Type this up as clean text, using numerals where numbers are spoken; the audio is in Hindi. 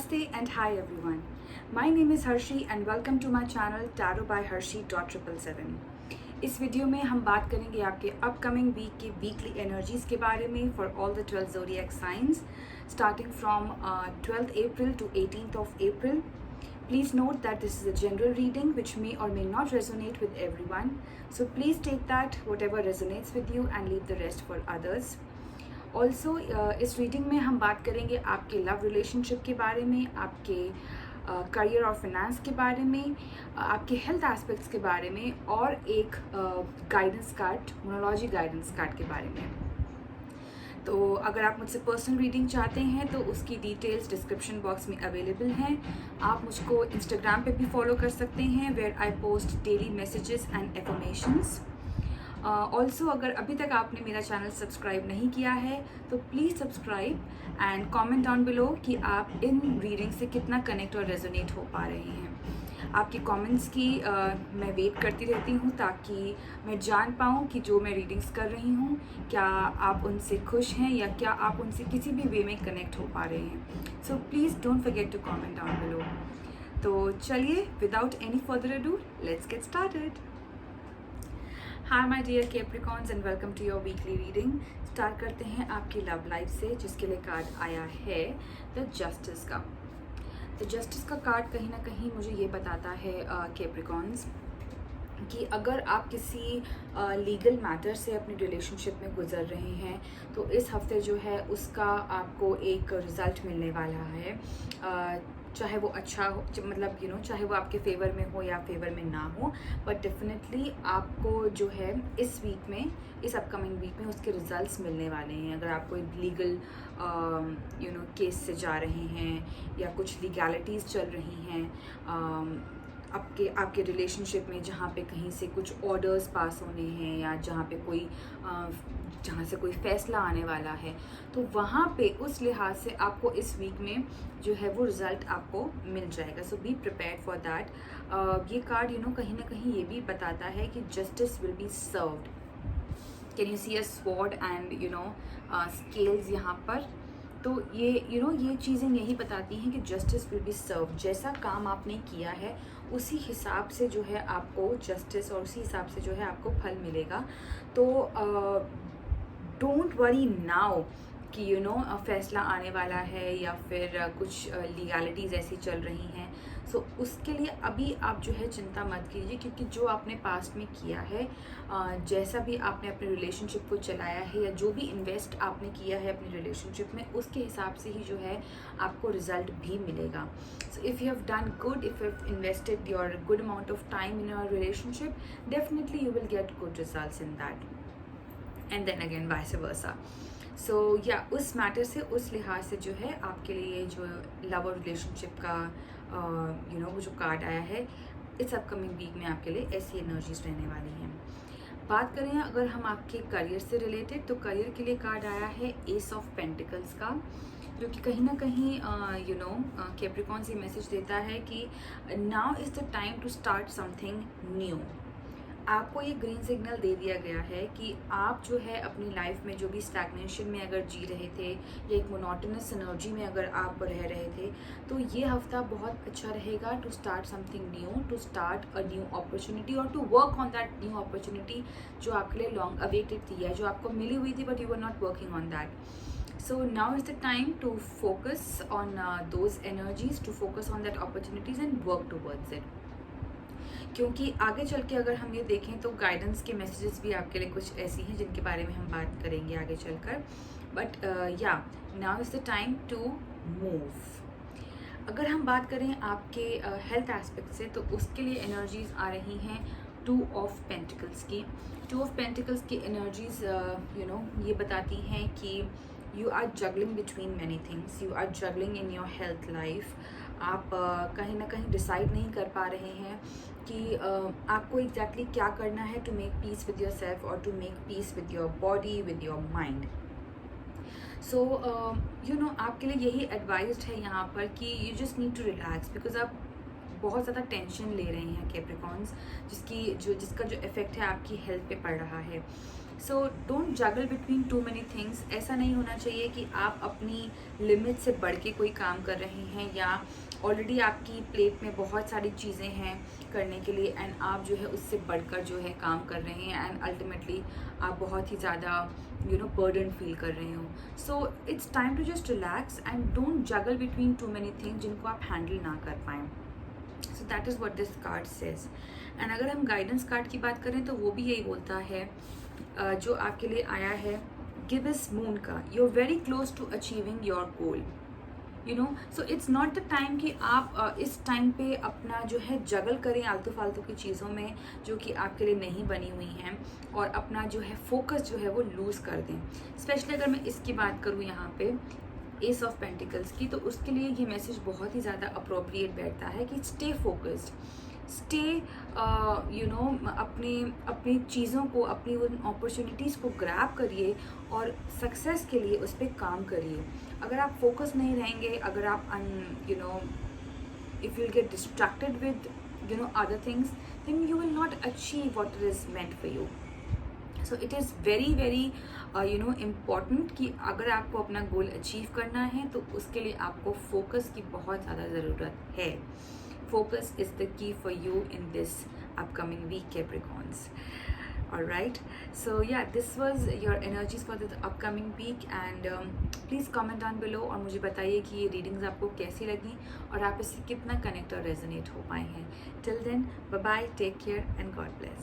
Namaste and hi everyone. My name is Harshi and welcome to my channel Tarot by Harshi.777. इस वीडियो में हम बात करेंगे आपके अपकमिंग वीक के वीकली एनर्जीज के बारे में for all the 12 zodiac signs starting from 12th April to 18th of April. Please note that this is a general reading which may or may not resonate with everyone. So please take that whatever resonates with you and leave the rest for others. Also इस रीडिंग में हम बात करेंगे आपके लव रिलेशनशिप के बारे में, आपके करियर और फाइनेंस के बारे में, आपके हेल्थ एस्पेक्ट्स के बारे में और एक गाइडेंस कार्ड, मोनोलॉजी गाइडेंस कार्ड के बारे में. तो अगर आप मुझसे पर्सनल रीडिंग चाहते हैं तो उसकी डिटेल्स डिस्क्रिप्शन बॉक्स में अवेलेबल हैं. आप मुझको इंस्टाग्राम पे भी फॉलो कर सकते हैं where I post daily messages and affirmations. Also अगर अभी तक आपने मेरा चैनल सब्सक्राइब नहीं किया है तो please subscribe and comment down below कि आप इन रीडिंग से कितना कनेक्ट और रेजोनेट हो पा रहे हैं. आपके कमेंट्स की मैं वेट करती रहती हूँ ताकि मैं जान पाऊँ कि जो मैं रीडिंग्स कर रही हूँ क्या आप उनसे खुश हैं या क्या आप उनसे किसी भी वे में कनेक्ट हो पा रहे हैं. So please don't forget to comment down below. तो चलिए without any further ado let's get started. Hi my dear Capricorns and welcome to your weekly reading. Start करते हैं आपकी लव लाइफ से जिसके लिए कार्ड आया है द जस्टिस का. द जस्टिस का कार्ड कहीं ना कहीं मुझे ये बताता है Capricorns कि अगर आप किसी लीगल मैटर से अपनी रिलेशनशिप में गुजर रहे हैं तो इस हफ्ते जो है उसका आपको एक रिज़ल्ट मिलने वाला है. चाहे वो अच्छा हो, मतलब चाहे वो आपके फेवर में हो या फेवर में ना हो, बट डेफिनेटली आपको जो है इस वीक में, इस अपकमिंग वीक में उसके रिजल्ट्स मिलने वाले हैं. अगर आप कोई लीगल केस से जा रहे हैं या कुछ लीगैलिटीज़ चल रही हैं आपके रिलेशनशिप में, जहाँ पे कहीं से कुछ ऑर्डर्स पास होने हैं या जहाँ से कोई फैसला आने वाला है, तो वहाँ पे उस लिहाज से आपको इस वीक में जो है वो रिज़ल्ट आपको मिल जाएगा. So be prepared for that. ये कार्ड कहीं ना कहीं ये भी बताता है कि justice will be served. Can you see a sword and scales यहाँ पर. तो ये ये चीज़ें यही बताती हैं कि जस्टिस विल बी सर्व. जैसा काम आपने किया है उसी हिसाब से जो है आपको जस्टिस और उसी हिसाब से जो है आपको फल मिलेगा. तो डोंट वरी नाउ कि फैसला आने वाला है या फिर कुछ लीगैलिटीज़ ऐसी चल रही हैं. सो उसके लिए अभी आप जो है चिंता मत कीजिए, क्योंकि जो आपने पास्ट में किया है, जैसा भी आपने अपने रिलेशनशिप को चलाया है या जो भी इन्वेस्ट आपने किया है अपनी रिलेशनशिप में, उसके हिसाब से ही जो है आपको रिजल्ट भी मिलेगा. So if you have done good, if you have invested your good amount of time in your relationship, definitely you will get good results in that. And then again vice versa. So या उस मैटर से, उस लिहाज से जो है आपके लिए जो लव और रिलेशनशिप का वो जो कार्ड आया है इस अपकमिंग वीक में आपके लिए ऐसी एनर्जीज रहने वाली हैं. बात करें अगर हम आपके करियर से रिलेटेड, तो करियर के लिए कार्ड आया है एस ऑफ पेंटिकल्स का, जो कि कहीं ना कहीं कैप्रिकॉर्न से मैसेज देता है कि now is the time to start something new. आपको ये ग्रीन सिग्नल दे दिया गया है कि आप जो है अपनी लाइफ में जो भी स्टैग्नेशन में अगर जी रहे थे या एक मोनोटोनस एनर्जी में अगर आप रह रहे थे, तो ये हफ्ता बहुत अच्छा रहेगा to start something new, to start a new opportunity और to work on that new opportunity जो आपके लिए लॉन्ग अवेटेड थी या जो आपको मिली हुई थी but you were not working on that. So now is the time to focus on those energies, to focus on that opportunities and work towards it. क्योंकि आगे चल के अगर हम ये देखें तो गाइडेंस के मैसेजेस भी आपके लिए कुछ ऐसी हैं जिनके बारे में हम बात करेंगे आगे चलकर. But yeah now is the time to move. अगर हम बात करें आपके हेल्थ एस्पेक्ट से, तो उसके लिए एनर्जीज आ रही हैं 2 ऑफ पेंटिकल्स की. 2 ऑफ पेंटिकल्स की एनर्जीज ये बताती हैं कि you are juggling between many things, you are juggling in your health life. आप कहीं ना कहीं डिसाइड नहीं कर पा रहे हैं कि आपको एग्जैक्टली क्या करना है to make peace with yourself और to make peace with your body, with your mind. So आपके लिए यही एडवाइस्ड है यहाँ पर कि you just need to relax, because आप बहुत ज़्यादा टेंशन ले रहे हैं कैप्रिकॉर्न्स, जिसका जो इफ़ेक्ट है आपकी हेल्थ पे पड़ रहा है. So don't juggle between too many things. ऐसा नहीं होना चाहिए कि आप अपनी लिमिट से बढ़ के कोई काम कर रहे हैं या ऑलरेडी आपकी प्लेट में बहुत सारी चीज़ें हैं करने के लिए एंड आप जो है उससे बढ़कर जो है काम कर रहे हैं एंड अल्टीमेटली आप बहुत ही ज़्यादा बर्डन फील कर रहे हो। So it's time to just relax and don't juggle between too many things जिनको आप हैंडल ना कर पाएँ। So that is what this card says. And अगर हम गाइडेंस कार्ड की बात करें तो वो भी यही बोलता है जो आपके लिए आया है गिबिस मून का, you are very close to achieving your goal. So it's not the time कि आप इस टाइम पे अपना जो है जगल करें आलतू फालतू की चीज़ों में जो कि आपके लिए नहीं बनी हुई हैं और अपना जो है फोकस जो है वो लूज़ कर दें। स्पेशली अगर मैं इसकी बात करूँ यहाँ पे एस ऑफ पेंटिकल्स की, तो उसके लिए ये मैसेज बहुत ही ज़्यादा अप्रोप्रिएट बैठता है कि स्टे फोकस्ड, स्टे अपनी चीज़ों को, अपनी उन अपॉर्चुनिटीज़ को ग्रैब करिए और सक्सेस के लिए उस पर काम करिए। अगर आप फोकस नहीं रहेंगे, अगर आप if you get distracted with other things, then you will not achieve what is meant for you. So it is very very important कि अगर आपको अपना गोल अचीव करना है तो उसके लिए आपको फोकस की बहुत ज़्यादा ज़रूरत है। Focus is the key for you in this upcoming week, Capricorns. All right, so yeah, this was your energies for the upcoming week and please comment down below और मुझे बताइए कि ये रीडिंग्स आपको कैसी लगी और आप इससे कितना कनेक्ट और रेजोनेट हो पाए हैं। Till then, bye bye, take care and God bless.